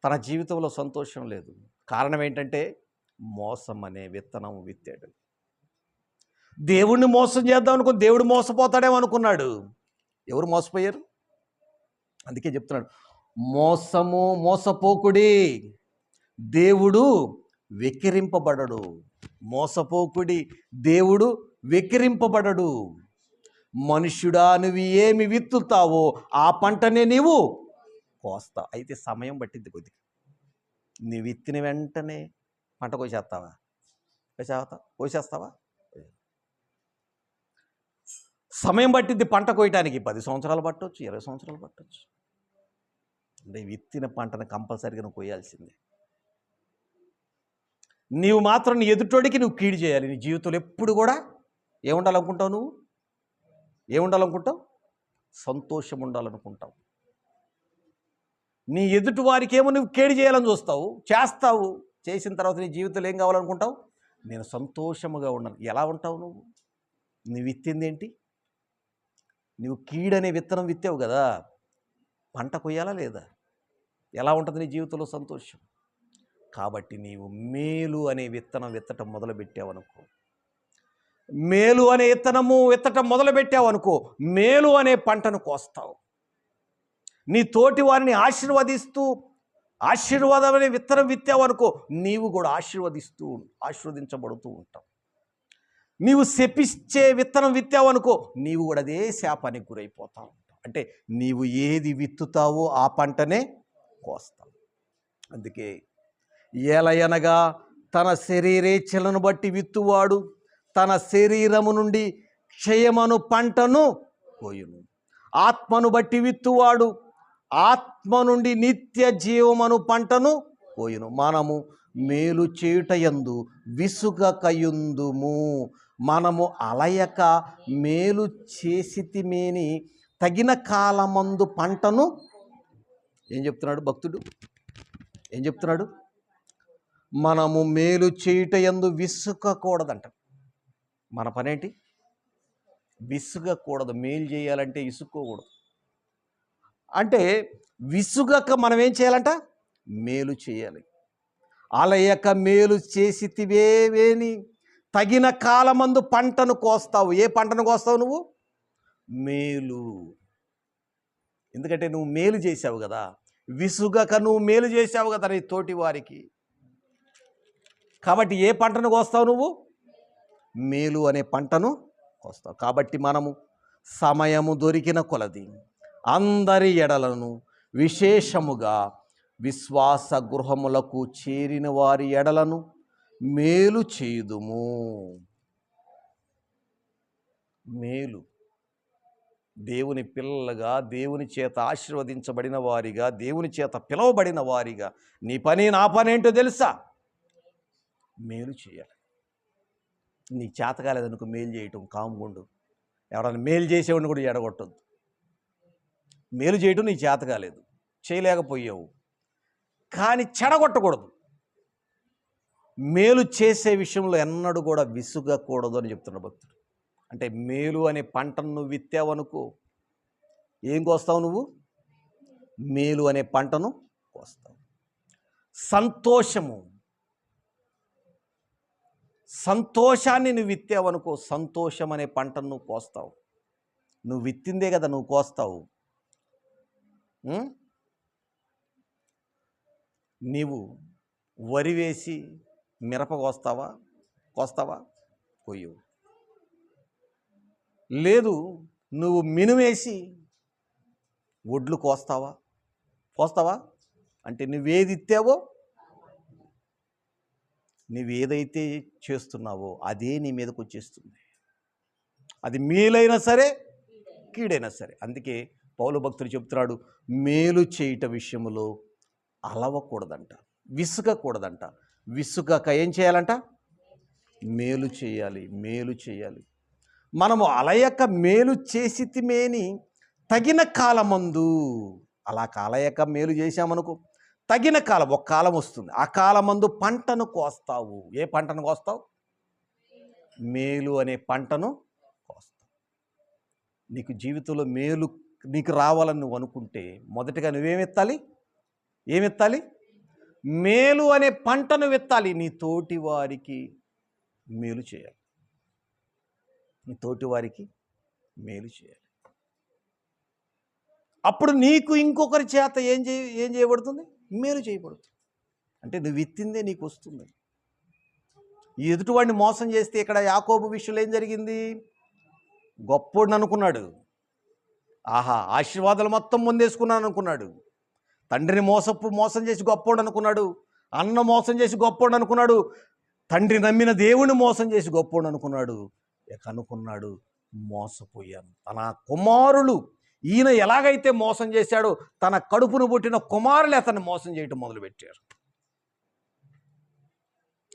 తన జీవితంలో సంతోషం లేదు. కారణం ఏంటంటే మోసం అనే విత్తనం విత్తాడు. దేవుణ్ణి మోసం చేద్దాం అనుకుని దేవుడు మోసపోతాడేమో అనుకున్నాడు. ఎవరు మోసపోయారు? అందుకే చెప్తున్నాడు, మోసపోకుడి, దేవుడు వెక్కిరింపబడడు. మోసపోకుడి, దేవుడు వెక్కిరింపబడడు. మనుష్యుడా, నువ్వు ఏమి విత్తుతావో ఆ పంటనే నీవు కోస్తావు. అయితే సమయం పట్టింది కొద్దిగా. నీవు విత్తిన వెంటనే పంట కోసేస్తావా? కోసేస్తావా? సమయం పట్టింది పంట కోయటానికి. 10 సంవత్సరాలు పట్టవచ్చు, 20 సంవత్సరాలు పట్టవచ్చు. అంటే విత్తిన పంటను కంపల్సరీగా నువ్వు కోయాల్సిందే. నీవు మాత్రం నీ ఎదుటోడికి నువ్వు కీడు చేయాలి. నీ జీవితంలో ఎప్పుడు కూడా ఏముండాలనుకుంటావు? నువ్వు ఏముండాలనుకుంటావు? సంతోషం ఉండాలనుకుంటావు. నీ ఎదుటి వారికి ఏమో నువ్వు కేడి చేయాలని చేస్తావు. చేసిన తర్వాత నీ జీవితంలో ఏం కావాలనుకుంటావు? నేను సంతోషముగా ఉన్నాను. ఎలా ఉంటావు నువ్వు? నువ్వు విత్తింది ఏంటి? నువ్వు కీడనే విత్తనం విత్తావు కదా, పంట కొయ్యాలా లేదా? ఎలా ఉంటుంది నీ జీవితంలో సంతోషం? కాబట్టి నీవు మేలు అనే విత్తనం విత్తటం మొదలుపెట్టావనుకో, మేలు అనే విత్తటం మొదలుపెట్టావనుకో, మేలు అనే పంటను కోస్తావు. నీ తోటి వారిని ఆశీర్వదిస్తూ ఆశీర్వాదం అనే విత్తనం విత్తావనుకో, నీవు కూడా ఆశీర్వదించబడుతూ ఉంటావు. నీవు శపిచ్చే విత్తనం విత్తావనుకో, నీవు కూడా అదే శాపానికి గురైపోతా ఉంటావు. అంటే నీవు ఏది విత్తుతావో ఆ పంటనే కోస్తావు. అందుకే ఏలయనగా తన శరీరేచ్ఛలను బట్టి విత్తువాడు తన శరీరము నుండి క్షయమను పంటను కోయును. ఆత్మను బట్టి విత్తువాడు ఆత్మ నుండి నిత్య జీవమను పంటను కోయును. మనము మేలు చేయుటయందు విసుగకయుందుము. మనము అలయక మేలు చేసితిమేని తగిన కాలమందు పంటను. ఏం చెప్తున్నాడు భక్తుడు? ఏం చెప్తున్నాడు? మనము మేలు చేయుటయందు విసుగకూడదంట. మన పనేంటి? విసుగకూడదు. మేలు చేయాలంటే విసుక్కోకూడదు. అంటే విసుగక మనం ఏం చేయాలంట? మేలు చేయాలి. అలయక మేలు చేసితివేని తగిన కాలమందు పంటను కోస్తావు. ఏ పంటను కోస్తావు నువ్వు? మేలు. ఎందుకంటే నువ్వు మేలు చేసావు కదా, విసుగక నువ్వు మేలు చేసావు కదా నీ తోటి వారికి. కాబట్టి ఏ పంటను కోస్తావు నువ్వు? మేలు అనే పంటను కోస్తావు. కాబట్టి మనము సమయము దొరికిన కొలది అందరి ఎడలను, విశేషముగా విశ్వాస గృహములకు చేరిన వారి ఎడలను మేలు చేయుదుము. మేలు. దేవుని పిల్లలుగా, దేవుని చేత ఆశీర్వదించబడిన వారిగా, దేవుని చేత పిలువబడిన వారిగా నీ పని నా పని ఏంటో తెలుసా? మేలు చేయాలి. నీ చేత కాలేదనుకో మేలు చేయటం, కాముగుండు. ఎవరైనా మేలు చేసేవాడిని కూడా ఎడగొట్టద్దు. మేలు చేయటం నీ చేత కాలేదు, చేయలేకపోయావు, కానీ చెడగొట్టకూడదు. మేలు చేసే విషయంలో ఎన్నడూ కూడా విసుగకూడదు అని చెప్తున్న భక్తుడు. అంటే మేలు అనే పంటను నువ్వు విత్తావనుకో, ఏం కోస్తావు నువ్వు? మేలు అనే పంటను కోస్తావు. సంతోషాన్ని నువ్వు విత్తావనుకో, సంతోషం అనే పంటను నువ్వు కోస్తావు. నువ్వు విత్తిందే కదా నువ్వు కోస్తావు. నీవు వరి వేసి మిరప కోస్తావా? కొయ్యవు. లేదు, నువ్వు మినుమేసి వడ్లు కోస్తావా? అంటే నువ్వేది ఇత్తావో, నువ్వేదైతే చేస్తున్నావో అదే నీ మీదకి వచ్చేస్తుంది. అది మేలైనా సరే, కీడైనా సరే. అందుకే పౌలు భక్తుడు చెప్తున్నాడు, మేలు చేయుట విషయంలో అలవకూడదంట, విసుగకూడదంట. విసుగక ఏం చేయాలంట? మేలు చేయాలి. మనము అలయక మేలు చేసితిమేని తగిన కాలమందు. అలా అలయక మేలు చేశామనుకో, తగిన కాలం, ఒక కాలం వస్తుంది, ఆ కాలమందు పంటను కోస్తావు. ఏ పంటను కోస్తావు? మేలు అనే పంటను కోస్తావు. నీకు జీవితంలో మేలు నీకు రావాలని నువ్వు అనుకుంటే మొదటిగా నువ్వేమెత్తాలి? ఏమెత్తాలి? మేలు అనే పంటను విత్తాలి. నీ తోటి వారికి మేలు చేయాలి. నీ తోటి వారికి మేలు చేయాలి. అప్పుడు నీకు ఇంకొకరి చేత ఏం చేయబడుతుంది? మేలు చేయబడుతుంది. అంటే నువ్వు విత్తిందే నీకు వస్తుంది. ఈ ఎదుటివాడిని మోసం చేస్తే ఇక్కడ యాకోబు విషయంలో ఏం జరిగింది? గొప్పోడిని అనుకున్నాడు. ఆహా, ఆశీర్వాదాలు మొత్తం ముందేసుకున్నాను అనుకున్నాడు. తండ్రిని మోసం చేసి గొప్పోడు అనుకున్నాడు. అన్న మోసం చేసి గొప్పోడు అనుకున్నాడు. తండ్రి నమ్మిన దేవుని మోసం చేసి గొప్పోడు అనుకున్నాడు. అనుకున్నాడు, మోసపోయాను. తన కుమారులు ఈయన ఎలాగైతే మోసం చేశాడో తన కడుపును పుట్టిన కుమారులు అతన్ని మోసం చేయటం మొదలుపెట్టారు.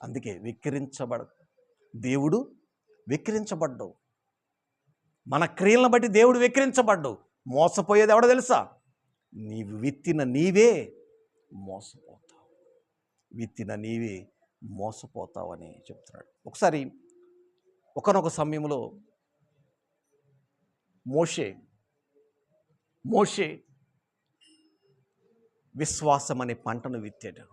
అందుకే దేవుడు వెక్కిరించబడ్డావు. మన క్రియలను బట్టి దేవుడు వెక్కిరించబడ్డావు. మోసపోయేది ఎవడో తెలుసా? నీవు విత్తిన నీవే మోసపోతావు. విత్తిన నీవే మోసపోతావు అని చెప్తున్నాడు. ఒకసారి ఒకానొక సమయంలో మోషే విశ్వాసం అనే పంటను విత్తాడు.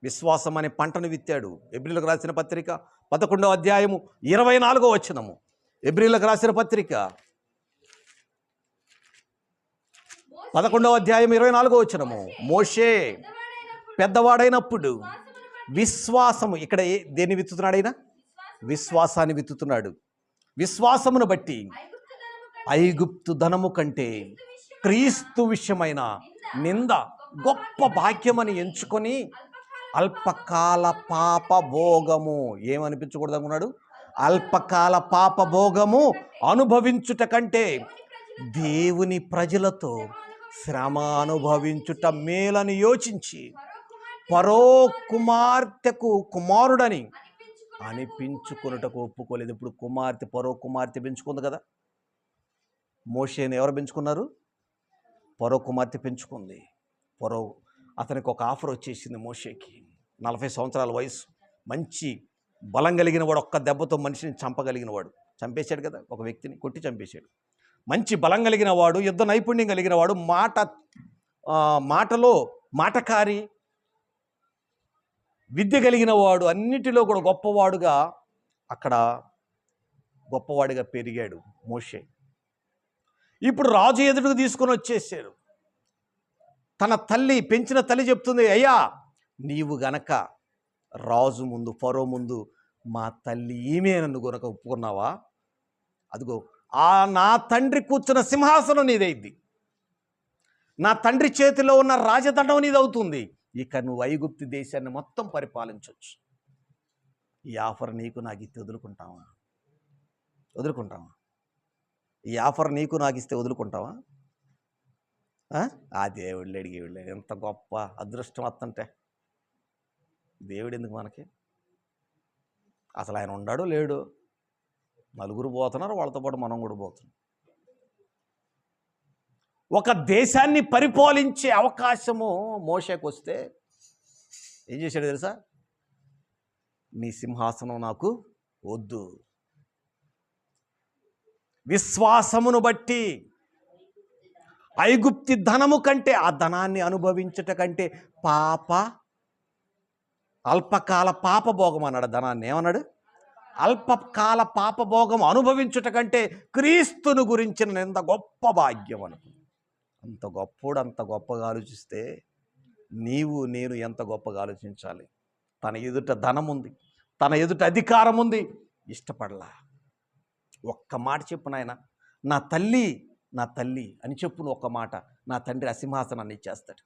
విశ్వాసం అనే పంటను విత్తాడు. ఎబ్రీయులకు రాసిన పత్రిక 11వ అధ్యాయము 24వ వచనము. ఎబ్రీయులకు రాసిన పత్రిక 11వ అధ్యాయం 24వ వచనము. మోషే పెద్దవాడైనప్పుడు విశ్వాసము, ఇక్కడ దేన్ని విత్తుతున్నాడు? ఆయన విశ్వాసాన్ని విత్తుతున్నాడు. విశ్వాసమును బట్టి ఐగుప్తు ధనము కంటే క్రీస్తు విషయమైన నింద గొప్ప భాగ్యమని ఎంచుకొని అల్పకాల పాప భోగము ఏమనిపించకూడదు అనుకున్నాడు? అల్పకాల పాప భోగము అనుభవించుట కంటే దేవుని ప్రజలతో శ్రమ అనుభవించుట మేలని యోచించి ఫరో కుమార్తెకు కుమారుడని అనిపించుకున్నటకు ఒప్పుకోలేదు. ఇప్పుడు ఫరో కుమార్తె పెంచుకుంది కదా. మోషేని ఎవరు పెంచుకున్నారు? ఫరో కుమార్తె పెంచుకుంది. అతనికి ఒక ఆఫర్ వచ్చేసింది మోషేకి. 40 సంవత్సరాల వయసు, మంచి బలం కలిగిన వాడు, ఒక్క దెబ్బతో మనిషిని చంపగలిగిన వాడు. చంపేశాడు కదా, ఒక వ్యక్తిని కొట్టి చంపేశాడు. మంచి బలం కలిగిన వాడు, యుద్ధ నైపుణ్యం కలిగిన వాడు, మాటలో మాటకారి, విద్య కలిగిన వాడు, అన్నిటిలో కూడా గొప్పవాడిగా పెరిగాడు మోషే. ఇప్పుడు రాజు ఎదుటికి తీసుకొని వచ్చేసాడు. తన తల్లి, పెంచిన తల్లి చెప్తుంది, అయ్యా నీవు గనక రాజు ముందు, ఫరో ముందు మా తల్లి ఈమె నన్ను గనక ఒప్పుకున్నావా, అదిగో నా తండ్రి కూర్చున్న సింహాసనం నీదైద్ది, నా తండ్రి చేతిలో ఉన్న రాజదండం నీదవుతుంది. ఇక నువ్వు ఐగుప్తు దేశాన్ని మొత్తం పరిపాలించవచ్చు. ఈ ఆఫర్ నీకు నాకు ఇస్తే వదులుకుంటావా? ఈ ఆఫర్ నీకు నాకు ఇస్తే వదులుకుంటావా? ఆ దేవుళ్ళు అడిగేవాళ్ళు ఎంత గొప్ప అదృష్టం వస్తుంటే దేవుడు ఎందుకు మనకి? అసలు ఆయన ఉన్నాడో లేడు, నలుగురు పోతున్నారు, వాళ్ళతో పాటు మనం కూడా పోతున్నాం. ఒక దేశాన్ని పరిపాలించే అవకాశము మోషేకు వస్తే ఏం చేశాడు తెలుసా? నీ సింహాసనం నాకు వద్దు. విశ్వాసమును బట్టి ఐగుప్తి ధనము కంటే, ఆ ధనాన్ని అనుభవించుట కంటే అల్పకాల పాపభోగం అన్నాడు. ధనాన్ని ఏమన్నాడు? అల్పకాల పాపభోగం అనుభవించుట కంటే క్రీస్తును గురించిన నింద గొప్ప భాగ్యం అనుకు. అంత గొప్పోడు అంత గొప్పగా ఆలోచిస్తే నీవు నేను ఎంత గొప్పగా ఆలోచించాలి. తన ఎదుట ధనం ఉంది, తన ఎదుట అధికారం ఉంది, ఇష్టపడలా. ఒక్క మాట చెప్పు నాయన, నా తల్లి అని చెప్పును ఒక్క మాట, నా తండ్రి ఆ సింహాసనాన్ని ఇచ్చేస్తాడు,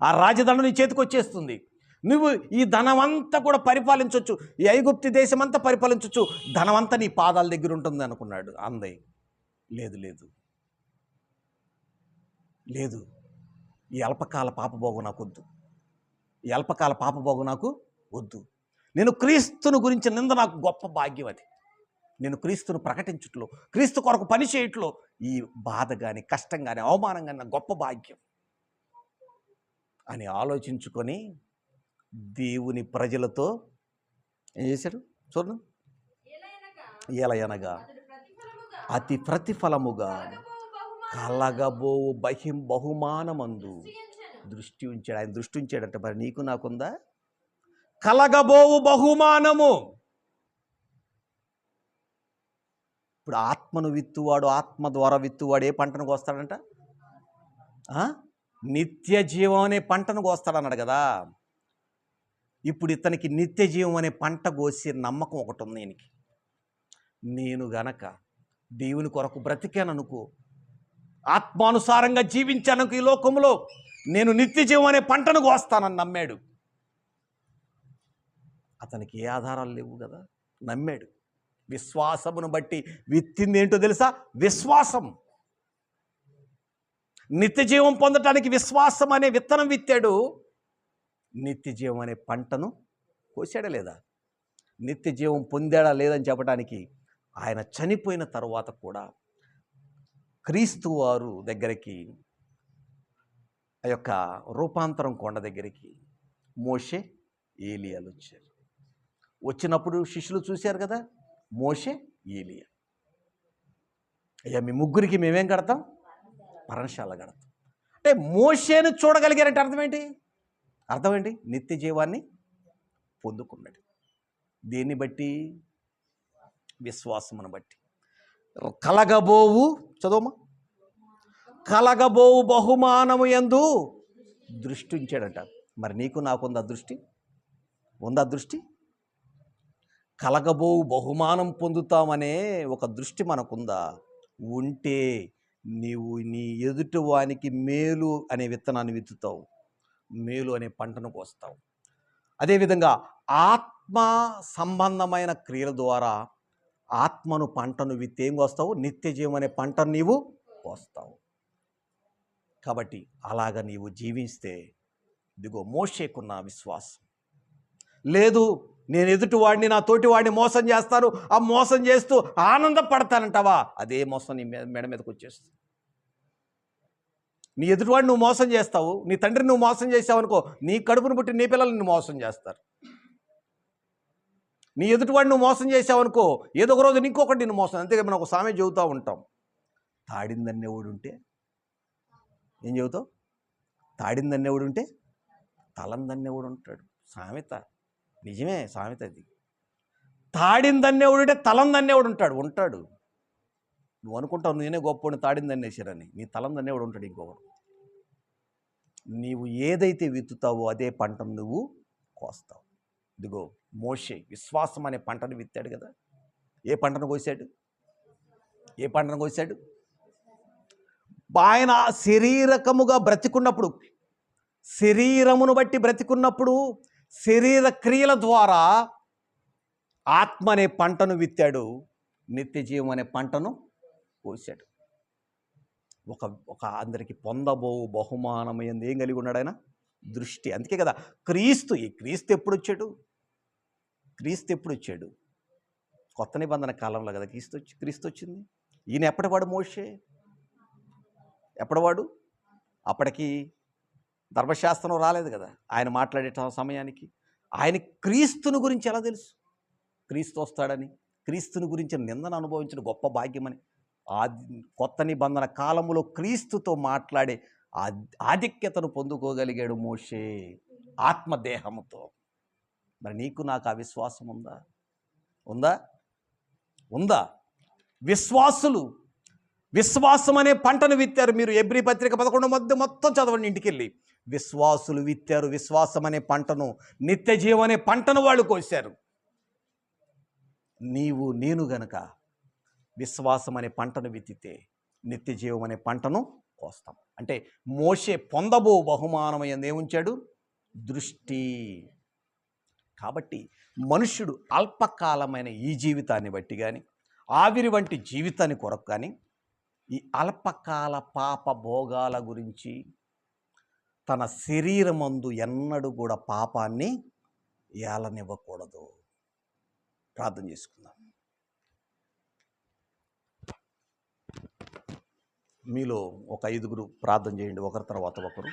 ఆ రాజదండం నీ చేతికి వచ్చేస్తుంది. నువ్వు ఈ ధనమంతా కూడా పరిపాలించవచ్చు, ఈ ఐగుప్తు దేశం అంతా పరిపాలించవచ్చు, ధనమంతా నీ పాదాల దగ్గర ఉంటుంది అనుకున్నాడు. అందే లేదు, ఈ అల్పకాల పాపభోగం నాకు వద్దు, ఈ అల్పకాల పాపభోగం నాకు వద్దు. నేను క్రీస్తును గురించి నింద నాకు గొప్ప భాగ్యం. అది నేను క్రీస్తును ప్రకటించుట్లో, క్రీస్తు కొరకు పని చేయట్లో ఈ బాధ కానీ, కష్టం కానీ, అవమానం కానీ నాకు గొప్ప భాగ్యం. అని ఆలోచించుకొని దేవుని ప్రజలతో ఏం చేశాడు చూడండి. ఎలయనగా అతి ప్రతిఫలముగా కలగబోవు బహుమానమందు దృష్టి ఉంచాడు. ఆయన దృష్టి ఉంచాడంటే మరి నీకు నాకుందా? కలగబోవు బహుమానము. ఇప్పుడు ఆత్మను విత్తువాడు, ఆత్మ ద్వారా విత్తువాడు ఏ పంటను కోస్తాడంట? నిత్య జీవం అనే పంటను కోస్తాడన్నాడు కదా. ఇప్పుడు ఇతనికి నిత్య జీవం అనే పంట కోసే నమ్మకం ఒకటి ఉంది ఈయనకి. నేను గనక దేవుని కొరకు బ్రతికాననుకో, ఆత్మానుసారంగా జీవించానుకో, ఈ లోకంలో నేను నిత్య జీవం అనే పంటను కోస్తానని నమ్మాడు. అతనికి ఏ ఆధారాలు లేవు కదా, నమ్మాడు. విశ్వాసమును బట్టి విత్తింది ఏంటో తెలుసా? విశ్వాసం. నిత్య జీవం పొందటానికి విశ్వాసం అనే విత్తనం విత్తాడు. నిత్య జీవం అనే పంటను కోసాడా లేదా? నిత్య జీవం పొందాడా లేదని చెప్పడానికి ఆయన చనిపోయిన తరువాత కూడా క్రీస్తు వారు దగ్గరికి, ఆ యొక్క రూపాంతరం కొండ దగ్గరికి మోషే, ఏలియాలు వచ్చారు. వచ్చినప్పుడు శిష్యులు చూశారు కదా, మోషే, ఏలియా. అయ్యా మీ ముగ్గురికి మేమేం కడతాం? పర్ణశాల కడతాం. అంటే మోషేను చూడగలిగారంటే అర్థం ఏంటి? నిత్య జీవాన్ని పొందుకున్నాడు. దేన్ని బట్టి? విశ్వాసమును బట్టి. కలగబోవు, చదవమా, కలగబోవు బహుమానము యందు దృష్టి ఉంచాడట. మరి నీకు నాకుందా దృష్టి? ఉందా దృష్టి? కలగబోవు బహుమానం పొందుతామనే ఒక దృష్టి మనకుందా? ఉంటే నీవు నీ ఎదుటి వానికి మేలు అనే విత్తనాన్ని విత్తుతావు, మేలు అనే పంటను కోస్తావు. అదేవిధంగా ఆత్మ సంబంధమైన క్రియల ద్వారా ఆత్మను పంటను విత్తి ఏం కోస్తావు? నిత్య జీవం అనే పంటను నీవు కోస్తావు. కాబట్టి అలాగ నీవు జీవిస్తే, ఇదిగో మోషేకున్న విశ్వాసం. లేదు నేను ఎదుటివాడిని, నా తోటివాడిని మోసం చేస్తాను, ఆ మోసం చేస్తూ ఆనందపడతానంటావా? అదే మోసం నీ మెడ మీదకి వచ్చేస్తుంది. నీ ఎదుటివాడిని నువ్వు మోసం చేస్తావు, నీ తండ్రిని నువ్వు మోసం చేసావు అనుకో, నీ కడుపును పుట్టి నీ పిల్లల్ని నువ్వు మోసం చేస్తారు. నీ ఎదుటివాడిని నువ్వు మోసం చేసావు అనుకో, ఏదో ఒక రోజు ఇంకొకటి నిన్ను మోసం. అంతేగా మనం ఒక సామెత చెబుతూ ఉంటాం, తాడిందన్నేవాడు ఉంటే ఏం చెబుతావు? తాడిందన్నేవాడు ఉంటే తలందన్నేవాడు ఉంటాడు. సామెత నిజమే, సామెత అది. తాడిందన్నేవాడు ఉంటే తలందన్నేవాడు ఉంటాడు. నువ్వు అనుకుంటావు నేనే గొప్పని తాడిందన్నేసారని, నీ తలందన్నేవాడు ఉంటాడు ఇంకొకడు. నీవు ఏదైతే విత్తుతావో అదే పంటను నువ్వు కోస్తావు. ఇదిగో మోషే విశ్వాసం అనే పంటను విత్తాడు కదా. ఏ పంటను కోసాడు? ఆయన శరీరకముగా బ్రతికున్నప్పుడు, శరీరమును బట్టి బ్రతికున్నప్పుడు, శరీర క్రియల ద్వారా ఆత్మ అనే పంటను విత్తాడు, నిత్య జీవం అనే పంటను కోసాడు. ఒక అందరికి పొందబోవు బహుమానం ఏం కలిగి ఉన్నాడు ఆయన? దృష్టి. అందుకే కదా క్రీస్తు ఎప్పుడు వచ్చాడు? కొత్త నిబంధన కాలంలో కదా క్రీస్తు వచ్చింది. ఈయన ఎప్పటివాడు? మోషే ఎప్పటివాడు? అప్పటికి ధర్మశాస్త్రం రాలేదు కదా. ఆయన మాట్లాడే సమయానికి ఆయన క్రీస్తుని గురించి ఎలా తెలుసు? క్రీస్తు వస్తాడని, క్రీస్తుని గురించి నిందను అనుభవించిన గొప్ప భాగ్యమని, కొత్త నిబంధన కాలములో క్రీస్తుతో మాట్లాడే ఆధిక్యతను పొందుకోగలిగాడు మోషే ఆత్మదేహముతో. మరి నీకు నాకు ఆ విశ్వాసం ఉందా? విశ్వాసం అనే పంటను విత్తారు. మీరు ఎబ్రీ పత్రిక 11 మొత్తం చదవండి ఇంటికి వెళ్ళి. విశ్వాసులు విత్తారు విశ్వాసం అనే పంటను, నిత్య జీవం అనే పంటను వాళ్ళు కోసారు. నేను గనక విశ్వాసం అనే పంటను విత్తితే నిత్య జీవం అనే పంటను కోస్తాం. అంటే మోషే పొందబో బహుమానం ఏముంచాడు? దృష్టి. కాబట్టి మనుష్యుడు అల్పకాలమైన ఈ జీవితాన్ని బట్టి కానీ, ఆవిరి వంటి జీవితాన్ని కొరకు కానీ, ఈ అల్పకాల పాప భోగాల గురించి తన శరీరమందు ఎన్నడూ కూడా పాపాన్ని ఏలనివ్వకూడదు. ప్రార్థన చేసుకుందాం. మీలో ఒక 5 ప్రార్థన చేయండి, ఒకరి తర్వాత ఒకరు.